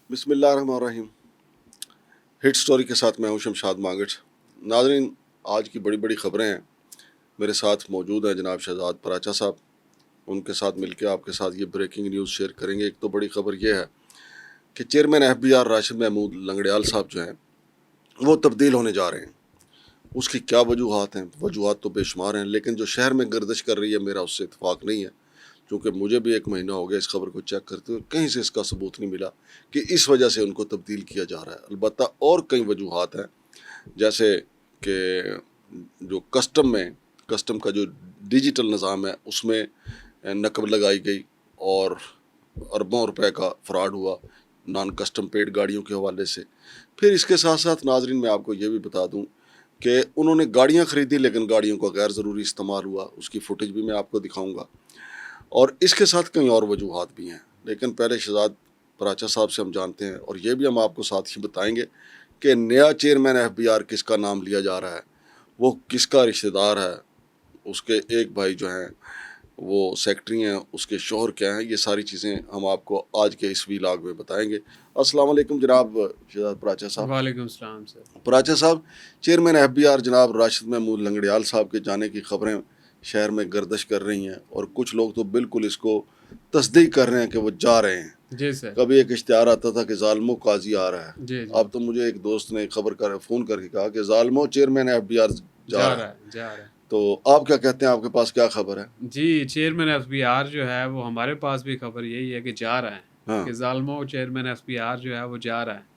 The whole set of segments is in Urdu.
بسم اللہ الرحمن الرحیم. ہٹ سٹوری کے ساتھ میں ہوں شمشاد مانگٹ. ناظرین، آج کی بڑی بڑی خبریں ہیں. میرے ساتھ موجود ہیں جناب شہزاد پراچا صاحب. ان کے ساتھ مل کے آپ کے ساتھ یہ بریکنگ نیوز شیئر کریں گے. ایک تو بڑی خبر یہ ہے کہ چیئرمین FBR راشد محمود لنگڑیال صاحب جو ہیں وہ تبدیل ہونے جا رہے ہیں. اس کی کیا وجوہات ہیں؟ وجوہات تو بے شمار ہیں، لیکن جو شہر میں گردش کر رہی ہے میرا اس سے اتفاق نہیں ہے، کیونکہ مجھے بھی 1 مہینہ ہو گیا اس خبر کو چیک کرتے ہوئے. کہیں سے اس کا ثبوت نہیں ملا کہ اس وجہ سے ان کو تبدیل کیا جا رہا ہے. البتہ اور کئی وجوہات ہیں، جیسے کہ جو کسٹم کا جو ڈیجیٹل نظام ہے اس میں نقب لگائی گئی اور اربوں روپے کا فراڈ ہوا نان کسٹم پیڈ گاڑیوں کے حوالے سے. پھر اس کے ساتھ ساتھ ناظرین میں آپ کو یہ بھی بتا دوں کہ انہوں نے گاڑیاں خریدی لیکن گاڑیوں کا غیر ضروری استعمال ہوا. اس کی فوٹیج بھی میں آپ کو دکھاؤں گا. اور اس کے ساتھ کئی اور وجوہات بھی ہیں، لیکن پہلے شہزاد پراچا صاحب سے ہم جانتے ہیں، اور یہ بھی ہم آپ کو ساتھ ہی بتائیں گے کہ نیا چیئرمین FBR کس کا نام لیا جا رہا ہے، وہ کس کا رشتہ دار ہے. اس کے ایک بھائی جو ہیں وہ سیکٹری ہیں، اس کے شوہر کیا ہیں. یہ ساری چیزیں ہم آپ کو آج کے اس ویلاگ میں بتائیں گے. السلام علیکم جناب شہزاد پراچا صاحب. وعلیکم السلام سر. پراچا صاحب، چیئرمین FBR جناب راشد محمود لنگڑیال صاحب کے جانے کی خبریں شہر میں گردش کر رہی ہیں، اور کچھ لوگ تو بالکل اس کو تصدیق کر رہے ہیں کہ وہ جا رہے ہیں. جی سر. کبھی ایک اشتہار آتا تھا کہ ظالموں قاضی آ رہا ہے. جی اب تو مجھے ایک دوست نے فون کر کے کہا کہ ظالموں چیئرمین FBR جا رہا ہے. تو آپ کیا کہتے ہیں؟ آپ کے پاس کیا خبر ہے؟ جی، چیئرمین FBR جو ہے وہ ہمارے پاس بھی خبر یہی ہے کہ جا رہا ہے، کہ ظالموں چیئرمین FBR جو ہے وہ جا رہا ہے.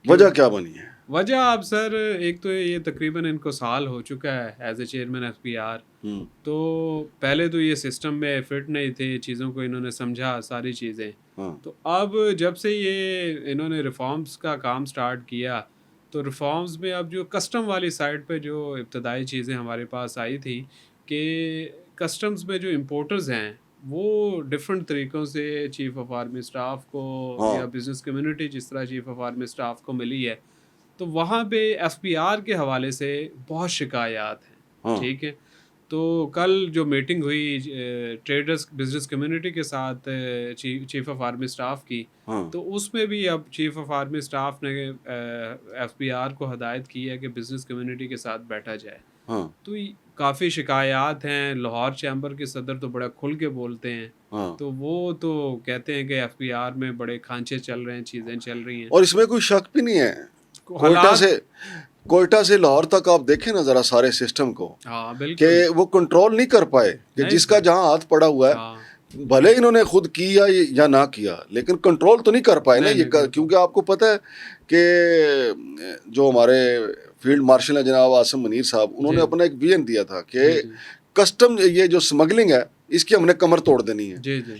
وجہ کیا بنی ہے؟ وجہ اب سر ایک تو یہ تقریباً ان کو سال ہو چکا ہے ایز اے چیئرمین FBR. تو پہلے تو یہ سسٹم میں فٹ نہیں تھے، چیزوں کو انہوں نے سمجھا ساری چیزیں. تو اب جب سے یہ انہوں نے ریفارمز کا کام سٹارٹ کیا تو ریفارمز میں اب جو کسٹم والی سائٹ پہ جو ابتدائی چیزیں ہمارے پاس آئی تھی کہ کسٹمز میں جو امپورٹرز ہیں وہ ڈفرینٹ طریقوں سے چیف آف آرمی اسٹاف کو یا بزنس کمیونٹی جس طرح چیف آف آرمی اسٹاف کو ملی ہے، تو وہاں پہ FBR کے حوالے سے بہت شکایات ہیں. ٹھیک ہے. تو کل جو میٹنگ ہوئی ٹریڈرز بزنس کمیونٹی کے ساتھ چیف آف آرمی اسٹاف کی، تو اس میں بھی اب چیف آف آرمی اسٹاف نے FBR کو ہدایت کی ہے کہ بزنس کمیونٹی کے ساتھ بیٹھا جائے. تو کافی شکایات ہیں. لاہور چیمبر کے صدر تو بڑا کھل کے بولتے ہیں، تو وہ تو کہتے ہیں کہ FBR میں بڑے کھانچے چل رہے ہیں، چیزیں چل رہی ہیں. اور اس میں کوئی شک بھی نہیں ہے. حالات کوئٹہ سے لاہور تک آپ دیکھیں نا ذرا سارے سسٹم کو، بالکل کہ وہ کنٹرول نہیں کر پائے کہ جس کا جہاں ہاتھ پڑا ہوا ہے، بھلے انہوں نے خود کیا یا نہ کیا لیکن کنٹرول تو نہیں کر پائے نا. یہ کیونکہ آپ کو پتہ ہے کہ جو ہمارے فیلڈ مارشل ہیں جناب عاصم منیر صاحب، انہوں نے اپنا ایک ویژن دیا تھا کہ کسٹم یہ جو اسمگلنگ ہے اس کی ہم نے کمر توڑ دینی ہے.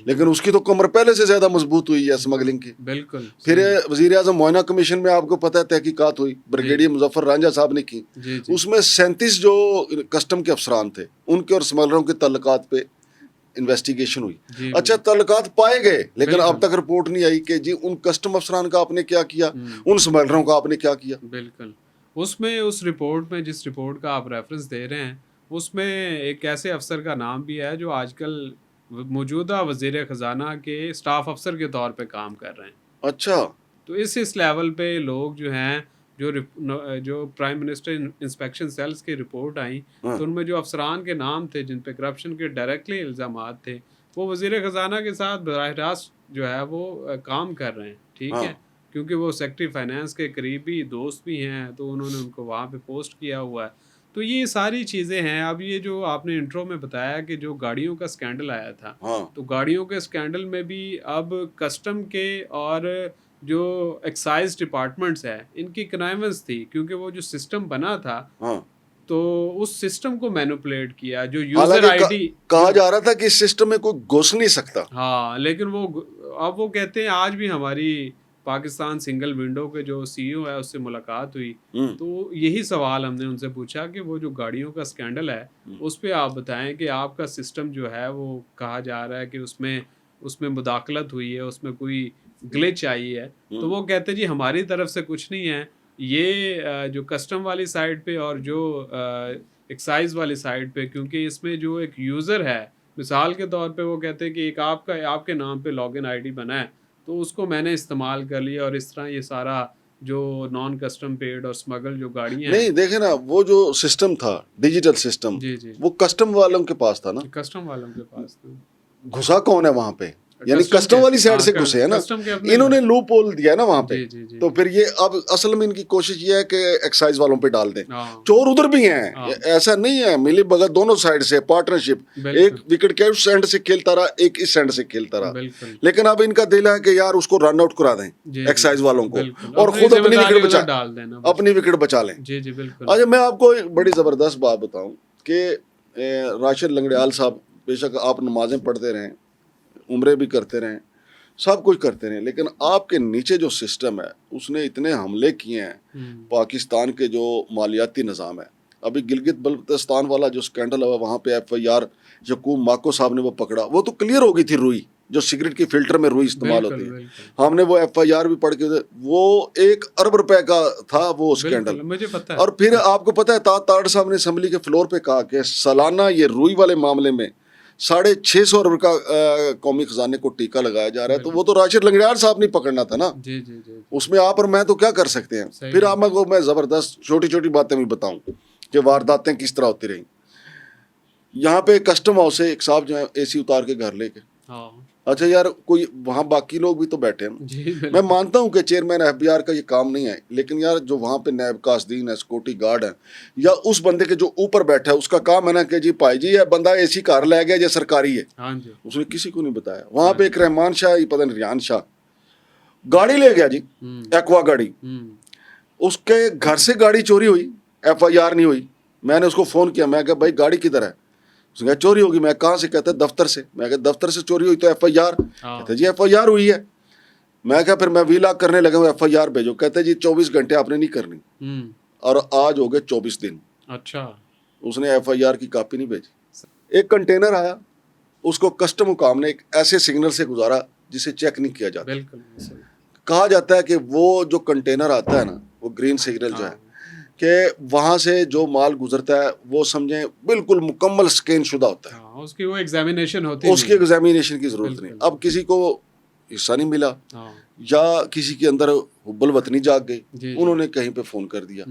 لیکن اس کی تو کمر پہلے سے زیادہ مضبوط ہوئی ہے اسمگلنگ کی. بالکل. پھر وزیر اعظم معائنہ کمیشن میں آپ کو پتہ ہے تحقیقات ہوئی، بریگیڈیئر مظفر رانجھا صاحب نے کی. اس میں 37 جو کسٹم کے افسران تھے ان کے اور اسمگلروں کے تعلقات پہ انویسٹیگیشن ہوئی. اچھا، تعلقات پائے گئے لیکن اب تک رپورٹ نہیں آئی کہ جی ان کسٹم افسران کا آپ نے کیا کیا، ان اسمگلروں کا آپ نے کیا کیا. بالکل. اس رپورٹ میں جس رپورٹ کا آپ ریفرنس دے رہے ہیں اس میں ایک ایسے افسر کا نام بھی ہے جو آج کل موجودہ وزیر خزانہ کے اسٹاف افسر کے طور پہ کام کر رہے ہیں. اچھا. تو اس لیول پہ لوگ جو ہیں جو پرائم منسٹر انسپیکشن سیلز کی رپورٹ آئیں تو ان میں جو افسران کے نام تھے جن پہ کرپشن کے ڈائریکٹلی الزامات تھے وہ وزیر خزانہ کے ساتھ براہ راست جو ہے وہ کام کر رہے ہیں. ٹھیک ہے. کیونکہ وہ سیکٹری فائنانس کے قریبی دوست بھی ہیں تو انہوں نے ان کو وہاں پہ پوسٹ کیا ہوا ہے. تو یہ ساری چیزیں ہیں. اب یہ جو آپ نے انٹرو میں بتایا کہ جو گاڑیوں کا سکینڈل آیا تھا، تو گاڑیوں کے سکینڈل میں بھی اب کسٹم کے اور جو ایکسائز ڈپارٹمنٹس ہے ان کی کنائیونس تھی، کیونکہ وہ جو سسٹم بنا تھا تو اس سسٹم کو مینوپولیٹ کیا. جو یوزر آئی ڈی کہا جا رہا تھا کہ اس سسٹم میں کوئی گھس نہیں سکتا. لیکن اب وہ کہتے ہیں آج بھی ہماری پاکستان سنگل ونڈو کے جو CEO ہے اس سے ملاقات ہوئی تو یہی سوال ہم نے ان سے پوچھا کہ وہ جو گاڑیوں کا سکینڈل ہے اس پہ آپ بتائیں کہ آپ کا سسٹم جو ہے وہ کہا جا رہا ہے کہ اس میں مداخلت ہوئی ہے، اس میں کوئی گلچ آئی ہے. تو وہ کہتے جی ہماری طرف سے کچھ نہیں ہے، یہ جو کسٹم والی سائڈ پہ اور جو ایکسائز والی سائڈ پہ، کیونکہ اس میں جو ایک یوزر ہے مثال کے طور پہ وہ کہتے ہیں کہ ایک آپ کے نام پہ لاگ ان ID بنا ہے تو اس کو میں نے استعمال کر لیا اور اس طرح یہ سارا جو نان کسٹم پیڈ اور اسمگل جو گاڑیاں نہیں دیکھیں نا وہ جو سسٹم تھا ڈیجیٹل سسٹم جی جی وہ کسٹم والوں کے پاس تھا نا, کسٹم والوں کے پاس تھا. گھسا کون ہے وہاں پہ, یعنی کسٹم والی سائڈ سے گھسے ہیں نا, انہوں نے لوپ ہول دیا ہے نا وہاں پہ. تو پھر یہ اب اصل میں ان کی کوشش یہ ہے کہ ایکسائز والوں پہ ڈال دیں. چور ادھر بھی ہیں, ایسا نہیں ہے, ملی بغت دونوں سائڈ سے پارٹنرشپ, ایک وکٹ کے اس اینڈ سے کھیلتا رہا, ایک اس اینڈ سے کھیلتا رہا, لیکن اب ان کا دل ہے کہ یار اس کو رن آؤٹ کرا دیں ایکسائز والوں کو اور خود اپنی وکٹ بچا لیں. اچھا میں آپ کو ایک بڑی زبردست بات بتاؤں کہ راشد لنگڑیال صاحب بے شک آپ نمازیں پڑھتے رہیں, عمرے بھی کرتے رہیں, سب کچھ کرتے رہیں, لیکن آپ کے نیچے جو سسٹم ہے اس نے اتنے حملے کیے ہیں پاکستان کے جو مالیاتی نظام ہے. ابھی گلگت بلتستان والا جو سکینڈل ہے وہاں پہ ایف آئی آر یعقوب ماکو صاحب نے وہ پکڑا, وہ تو کلیئر ہو گئی تھی روئی جو سگریٹ کی فلٹر میں روئی استعمال ہوتی ہے, ہم نے وہ ایف آئی آر بھی پڑھ کے, وہ 1 ارب روپے کا تھا وہ سکینڈل. اور پھر آپ کو پتہ ہے تاڑ صاحب نے اسمبلی کے فلور پہ کہا کہ سالانہ یہ روئی والے معاملے میں 650 ارب کا قومی خزانے کو ٹیکہ لگایا جا رہا ہے. تو وہ تو راشد لنگڑیال صاحب نے پکڑنا تھا نا, اس میں آپ اور میں تو کیا کر سکتے ہیں. پھر آپ کو میں زبردست چھوٹی چھوٹی باتیں بھی بتاؤں کہ وارداتیں کس طرح ہوتی رہیں. یہاں پہ کسٹم ہاؤس سے ایک صاحب جو ہے اے سی اتار کے گھر لے کے, اچھا یار کوئی وہاں باقی لوگ بھی تو بیٹھے ہیں, میں مانتا ہوں کہ چیئرمین ایف بی آر کا یہ کام نہیں ہے, لیکن یار جو وہاں پہ نیب قاصدین ہے, سیکورٹی گارڈ ہے, یا اس بندے کے جو اوپر بیٹھا ہے اس کا کام ہے نا کہ جی بھائی جی یہ بندہ اے سی کار لے گیا یہ سرکاری ہے, اس نے کسی کو نہیں بتایا. وہاں پہ ایک رحمان شاہ پتہ نہیں ریان شاہ گاڑی لے گیا جی, ایکوا گاڑی, اس کے گھر سے گاڑی چوری ہوئی, ایف آئی آر نہیں ہوئی. میں نے اس کو فون کیا, میں کہا بھائی گاڑی کدھر ہے, اس نے کہا چوری ہوگی. میں کہاں سے, کہتا ہے دفتر سے. میں کہا دفتر سے چوری ہوئی تو ایف آئی آر, کہتے جی ایف آئی آر ہوئی ہے. میں کہا پھر میں وی لاگ کرنے لگا, ایف آئی آر بھیجو. کہتے جی 24 گھنٹے آپ نے نہیں کرنی, اور آج ہو گئے 24 دن. اچھا, اس نے ایف آئی آر کی کاپی نہیں بھیجی. ایک کنٹینر آیا, اس کو کسٹم حکام نے ایک ایسے سگنل سے گزارا جسے چیک نہیں کیا جاتا. کہا جاتا ہے کہ وہ جو کنٹینر آتا ہے نا, وہ گرین سگنل جو ہے کہ وہاں سے جو مال گزرتا ہے وہ سمجھیں بالکل مکمل سکین شدہ ہوتا ہے, اس کی وہ ایگزامینیشن ہوتی ہے, اس کی ایگزامینیشن کی ضرورت نہیں. اب کسی کو حصہ نہیں ملا یا کسی کے اندر حب الوطنی جاگ گئی, انہوں نے کہیں پہ فون کر دیا,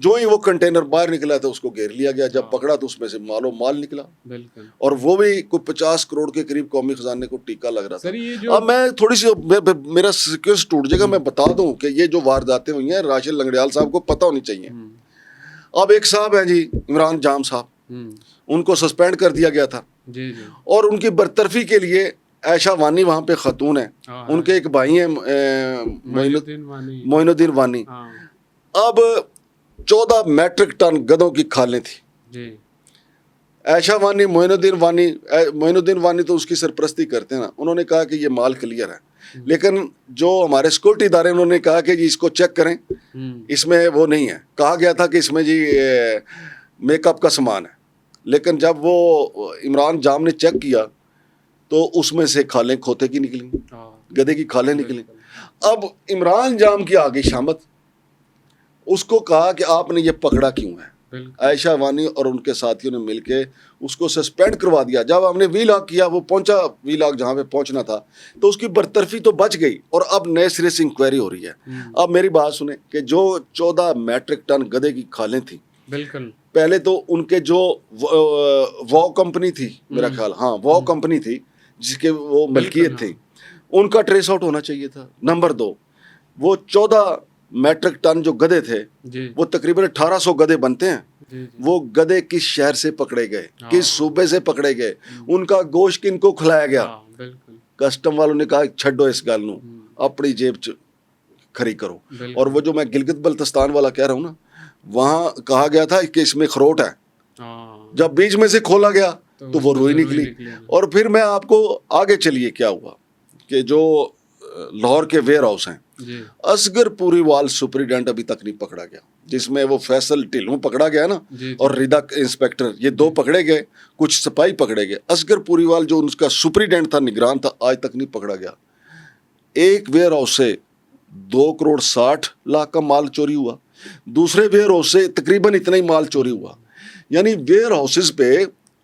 جو ہی وہ کنٹینر باہر نکلا تھا اس کو گھیر لیا گیا. جب پکڑا تو اس میں سے مالو مال نکلا, اور وہ بھی کوئی 50 کروڑ کے قریب قومی خزانے کو ٹیکہ لگ رہا تھا. اب میں تھوڑی سی میرا سیکوینس ٹوٹ جائے گا, میں بتا دوں کہ یہ جو وارداتیں ہوئی ہیں راشد لنگڑیال صاحب کو پتہ ہونی چاہیے. اب ایک صاحب ہیں جی عمران جام صاحب, ان کو سسپینڈ کر دیا گیا تھا, اور ان کی برطرفی کے لیے عائشہ وانی وہاں پہ خاتون ہیں, ان کے ایک بھائی ہیں معین الدین وانی. اب 14 میٹرک ٹن گدوں کی کھالیں تھی. عائشہ وانی, معین الدین وانی تو اس کی سرپرستی کرتے ہیں نا, انہوں نے کہا کہ یہ مال کلیئر ہے, لیکن جو ہمارے سیکورٹی ادارے انہوں نے کہا کہ جی اس کو چیک کریں, اس میں وہ نہیں ہے. کہا گیا تھا کہ اس میں جی میک اپ کا سامان ہے, لیکن جب وہ عمران جام نے چیک کیا تو اس میں سے کھالیں کھوتے کی نکلیں, گدے کی کھالیں نکلیں. اب عمران جام کی آگئی شامت, اس کو کہا کہ آپ نے یہ پکڑا کیوں ہے. عائشہ وانی اور ان کے ساتھیوں نے مل کے اس کو سسپینڈ کروا دیا. جب ہم نے وی لاگ کیا, وہ پہنچا وی لاگ جہاں پہ پہنچنا تھا, تو اس کی برطرفی تو بچ گئی, اور اب نئے سرے سے انکوائری ہو رہی ہے. اب میری بات سنیں کہ جو 14 میٹرک ٹن گدے کی کھالیں تھیں, بالکل پہلے تو ان کے جو واو کمپنی تھی, میرا خیال ہاں واو کمپنی تھی جس کے وہ ملکیت تھی, ان کا ٹریس آؤٹ ہونا چاہیے تھا. نمبر 2, وہ 14 میٹرک ٹن جو گدے تھے, وہ تقریباً 1800 گدے بنتے ہیں, وہ گدے کس شہر سے پکڑے گئے, کس صوبے سے پکڑے گئے, ان کا گوشت کن کو کھلایا گیا. کسٹم والوں نے کہا چھڈو اس گل نو, اپنی جیب کھری کرو. اور وہ جو میں گلگت بلتستان والا کہہ رہا ہوں نا, وہاں کہا گیا تھا کہ اس میں خروٹ ہے, جب بیچ میں سے کھولا گیا تو وہ روئی نکلی. اور پھر میں آپ کو آگے چلیے کیا ہوا کہ جو لاہور کے ویئر ہاؤس ہیں, اصغر پوری وال سپریڈنٹ ابھی تک نہیں پکڑا گیا, جس میں وہ فیصل ٹھلوں پکڑا گیا نا, اور ردا انسپیکٹر, یہ 2 پکڑے گئے, کچھ سپاہی پکڑے گئے. اصغر پوری وال جو ان کا سپریڈنٹ تھا, نگران تھا, آج تک نہیں پکڑا گیا. ایک ویئر ہاؤس سے 2 کروڑ 60 لاکھ کا مال چوری ہوا, دوسرے ویئر ہاؤس سے تقریباً اتنا ہی مال چوری ہوا. یعنی ویئر ہاؤسز پہ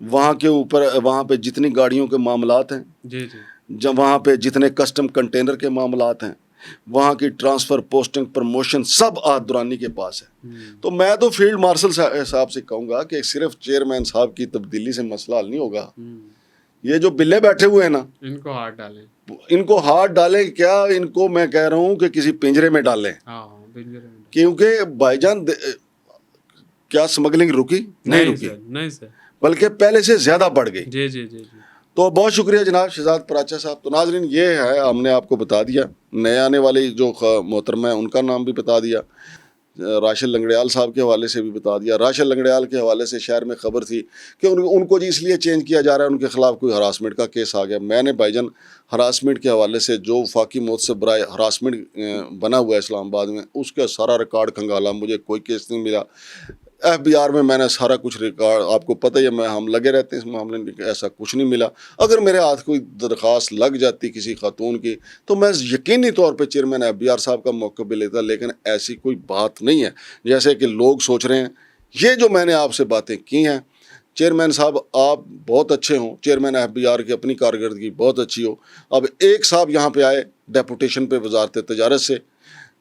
وہاں کے اوپر وہاں پہ جتنی گاڑیوں کے معاملات ہیں، جی جی جب وہاں پہ جتنے کسٹم کنٹینر کے معاملات ہیں، وہاں کی ٹرانسفر، پوسٹنگ، پروموشن سب آج درانی کے پاس ہے. تو میں تو فیلڈ مارشل صاحب سے کہوں گا کہ صرف چیئرمین صاحب کی تبدیلی سے مسئلہ حل نہیں ہوگا. یہ جو بلے بیٹھے ہوئے ہیں نا، ان کو ہاتھ ڈالیں. ان کو ہاتھ ڈالیں کیا، ان کو میں کہہ رہا ہوں کہ کسی پنجرے میں ڈالیں. ہاں پنجرے میں. کیونکہ بھائی جان کیا اسمگلنگ رکی؟ نہیں رکی، نہیں سر، بلکہ پہلے سے زیادہ بڑھ گئی. جی جی جی جی. تو بہت شکریہ جناب شہزاد پراچا صاحب. تو ناظرین یہ ہے، ہم نے آپ کو بتا دیا، نئے آنے والی جو محترمہ ہیں ان کا نام بھی بتا دیا، راشد لنگڑیال صاحب کے حوالے سے بھی بتا دیا. راشد لنگڑیال کے حوالے سے شہر میں خبر تھی کہ ان کو جی اس لیے چینج کیا جا رہا ہے، ان کے خلاف کوئی ہراسمنٹ کا کیس آ گیا. میں نے بھائی جان ہراسمنٹ کے حوالے سے جو وفاقی متوسط برائے ہراسمنٹ بنا ہوا ہے اسلام آباد میں، اس کا سارا ریکارڈ کھنگالا، مجھے کوئی کیس نہیں ملا. ایف بی آر میں نے سارا کچھ ریکارڈ، آپ کو پتہ ہی ہے ہم لگے رہتے ہیں اس معاملے میں، ایسا کچھ نہیں ملا. اگر میرے ہاتھ کوئی درخواست لگ جاتی کسی خاتون کی تو میں یقینی طور پہ چیئرمین ایف بی آر صاحب کا موقع بھی لیتا، لیکن ایسی کوئی بات نہیں ہے جیسے کہ لوگ سوچ رہے ہیں. یہ جو میں نے آپ سے باتیں کی ہیں، چیئرمین صاحب آپ بہت اچھے ہوں، چیئرمین ایف بی آر کی اپنی کارکردگی بہت اچھی ہو. اب ایک صاحب یہاں پہ آئے ڈیپوٹیشن پہ وزارت تجارت سے،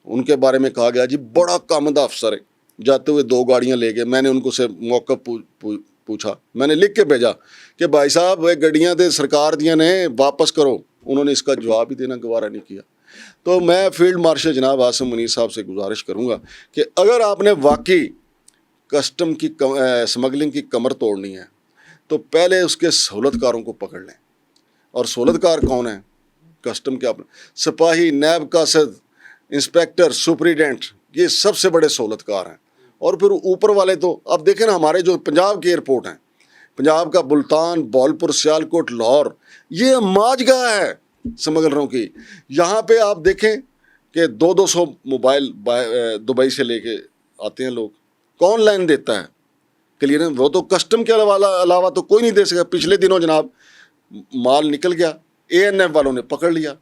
ان کے بارے میں کہا گیا جی بڑا کامدہ افسر ہے، جاتے ہوئے 2 گاڑیاں لے گئے. میں نے ان کو سے موقع پوچھا، میں نے لکھ کے بھیجا کہ بھائی صاحب وہ گڈیاں تے سرکار دیاں نے، واپس کرو. انہوں نے اس کا جواب ہی دینا گوارا نہیں کیا. تو میں فیلڈ مارشل جناب عاصم منیر صاحب سے گزارش کروں گا کہ اگر آپ نے واقعی کسٹم کی اسمگلنگ کی کمر توڑنی ہے تو پہلے اس کے سہولت کاروں کو پکڑ لیں. اور سہولت کار کون ہیں؟ کسٹم کے سپاہی، نیب قاصد، انسپیکٹر، سپریڈنٹ، یہ سب سے بڑے سہولت کار ہیں. اور پھر اوپر والے تو اب دیکھیں نا، ہمارے جو پنجاب کے ایئرپورٹ ہیں، پنجاب کا ملتان، بہاولپور، سیالکوٹ، لاہور، یہ ماج گاہ ہے سمگلروں کی. یہاں پہ آپ دیکھیں کہ 200 موبائل دبئی سے لے کے آتے ہیں لوگ. کون لائن دیتا ہے کلیئرنس؟ وہ تو کسٹم کے علاوہ تو کوئی نہیں دے سکتا. پچھلے دنوں جناب مال نکل گیا، اے این ایف والوں نے پکڑ لیا.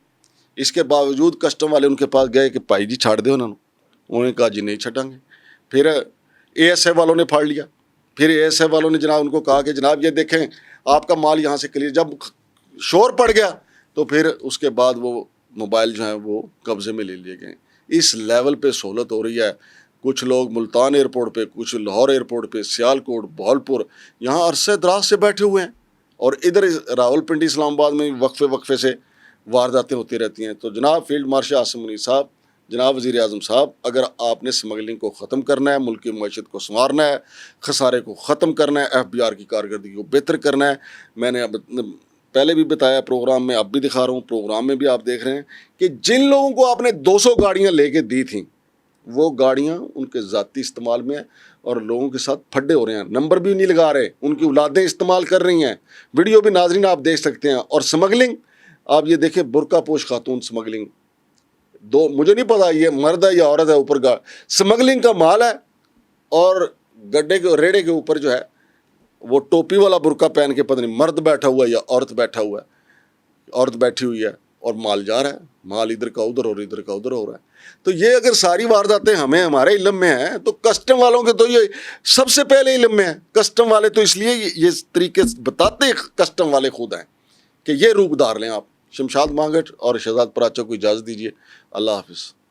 اس کے باوجود کسٹم والے ان کے پاس گئے کہ بھائی جی چھاڑ دے. انہوں نے کہا جی نہیں چھٹیں گے. پھر اے ایس ایف والوں نے پھاڑ لیا. پھر اے ایس ایف والوں نے جناب ان کو کہا کہ جناب یہ دیکھیں آپ کا مال یہاں سے کلیئر. جب شور پڑ گیا تو پھر اس کے بعد وہ موبائل جو ہیں وہ قبضے میں لے لیے گئے. اس لیول پہ سہولت ہو رہی ہے. کچھ لوگ ملتان ایئرپورٹ پہ، کچھ لاہور ایئرپورٹ پہ، سیالکوٹ، بہاولپور، یہاں عرصے دراز سے بیٹھے ہوئے ہیں. اور ادھر راولپنڈی، اسلام آباد میں وقفے سے وارداتیں ہوتی رہتی ہیں. تو جناب فیلڈ مارشل عاصم منیر صاحب، جناب وزیر اعظم صاحب، اگر آپ نے اسمگلنگ کو ختم کرنا ہے، ملک کی معیشت کو سنوارنا ہے، خسارے کو ختم کرنا ہے، ایف بی آر کی کارکردگی کو بہتر کرنا ہے، میں نے پہلے بھی بتایا پروگرام میں، اب بھی دکھا رہا ہوں پروگرام میں بھی، آپ دیکھ رہے ہیں کہ جن لوگوں کو آپ نے 200 گاڑیاں لے کے دی تھیں، وہ گاڑیاں ان کے ذاتی استعمال میں ہیں اور لوگوں کے ساتھ پھڈے ہو رہے ہیں، نمبر بھی نہیں لگا رہے، ان کی اولادیں استعمال کر رہی ہیں. ویڈیو بھی ناظرین آپ دیکھ سکتے ہیں. اور اسمگلنگ آپ یہ دیکھیں، برقع پوش خاتون اسمگلنگ، مجھے نہیں پتا یہ مرد ہے یا عورت ہے، اوپر کا اسمگلنگ کا مال ہے. اور گڈے کے ریڑے کے اوپر جو ہے وہ ٹوپی والا برقع پہن کے، پتہ نہیں مرد بیٹھا ہوا ہے یا عورت بیٹھا ہوا ہے، عورت بیٹھی ہوئی ہے، اور مال جا رہا ہے. مال ادھر کا ادھر اور ادھر کا ادھر ہو رہا ہے. تو یہ اگر ساری وارداتیں ہمارے علم میں ہیں تو کسٹم والوں کے تو یہ سب سے پہلے علم میں ہے. کسٹم والے تو اس لیے یہ طریقے بتاتے کسٹم والے خود ہیں کہ یہ روپ دار لیں آپ. شمشاد مانگٹ اور شہزاد پراچا کو اجازت دیجیے. اللہ حافظ.